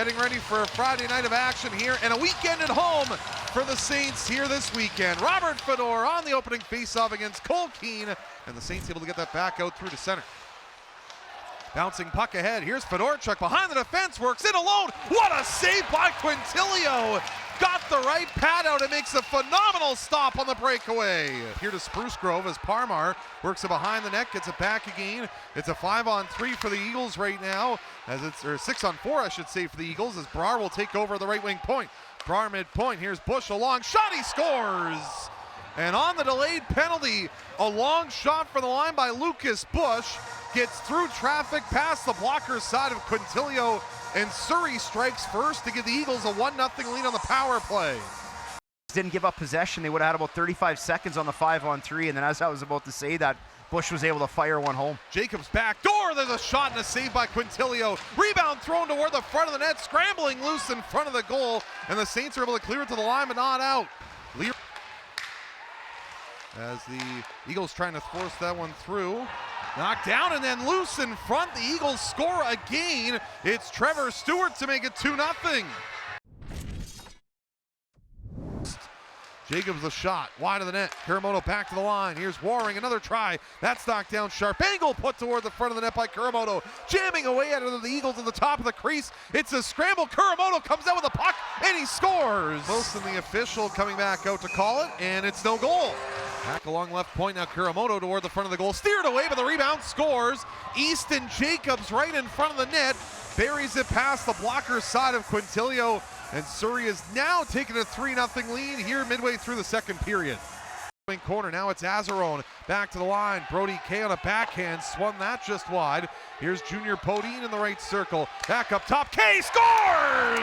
getting ready for a Friday night of action here and a weekend at home for the Saints here this weekend. Robert Fedor on the opening faceoff against Cole Keane, and the Saints able to get that back out through to center. Bouncing puck ahead. Here's Fedorchuk behind the defense, works in alone. What a save by Quintilio! Got the right pad out and makes a phenomenal stop on the breakaway. Here to Spruce Grove as Parmar works it behind the net, gets it back again. It's a 5-on-3 for the Eagles right now, as it's or 6-on-4 I should say for the Eagles, as Brar will take over the right wing point. Brar midpoint. Here's Bush, a long shot, he scores! And on the delayed penalty, a long shot from the line by Lucas Bush gets through traffic past the blocker's side of Quintilio, and Surrey strikes first to give the Eagles a 1-0 lead on the power play. Didn't give up possession. They would have had about 35 seconds on the 5-on-3, and then as I was about to say that, Bush was able to fire one home. Jacobs back door, there's a shot and a save by Quintilio. Rebound thrown toward the front of the net, scrambling loose in front of the goal, and the Saints are able to clear it to the line but not out. As the Eagles trying to force that one through. Knocked down and then loose in front. The Eagles score again. It's Trevor Stewart to make it 2-0. Jacobs a shot, wide of the net. Kuramoto back to the line. Here's Waring, another try. That's knocked down sharp. Angle put toward the front of the net by Kuramoto. Jamming away at the Eagles at the top of the crease. It's a scramble. Kuramoto comes out with a puck and he scores. Close than the official coming back out to call it, and it's no goal. Back along left point now, Kuramoto toward the front of the goal. Steered away, but the rebound scores. Easton Jacobs right in front of the net. Buries it past the blocker's side of Quintilio. And Surrey is now taking a 3-0 lead here midway through the second period. Corner, now it's Azarone back to the line. Brody Kay on a backhand, swung that just wide. Here's Junior Podine in the right circle. Back up top, Kay scores!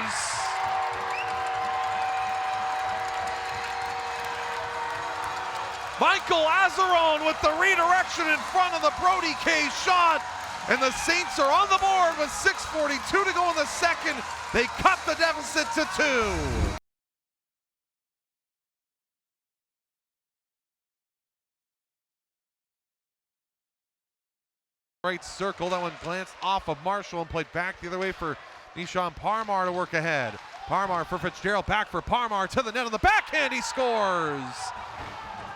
Michael Azarone with the redirection in front of the Brody Kay shot. And the Saints are on the board with 6:42 to go in the second. They cut the deficit to 2. Right circle, that one glanced off of Marshall and played back the other way for Nishan Parmar to work ahead. Parmar for Fitzgerald, back for Parmar to the net on the backhand, he scores!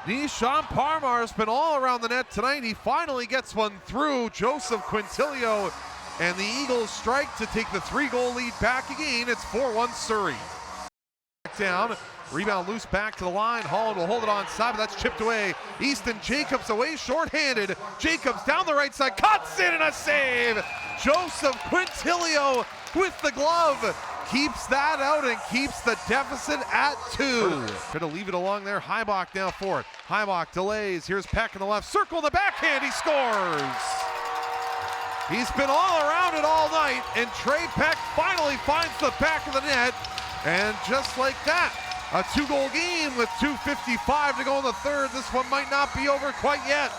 Nishan Parmar's been all around the net tonight. He finally gets one through. Joseph Quintilio, and the Eagles strike to take the 3-goal lead back again. It's 4-1 Surrey. Down, rebound loose back to the line. Holland will hold it on side, but that's chipped away. Easton Jacobs away short-handed. Jacobs down the right side, cuts in and a save. Joseph Quintilio with the glove. Keeps that out and keeps the deficit at 2. Trying to leave it along there. Heibach now for it. Heibach delays. Here's Peck in the left circle. In the backhand, he scores. He's been all around it all night, and Trey Peck finally finds the back of the net. And just like that, a 2-goal game with 2:55 to go in the third. This one might not be over quite yet.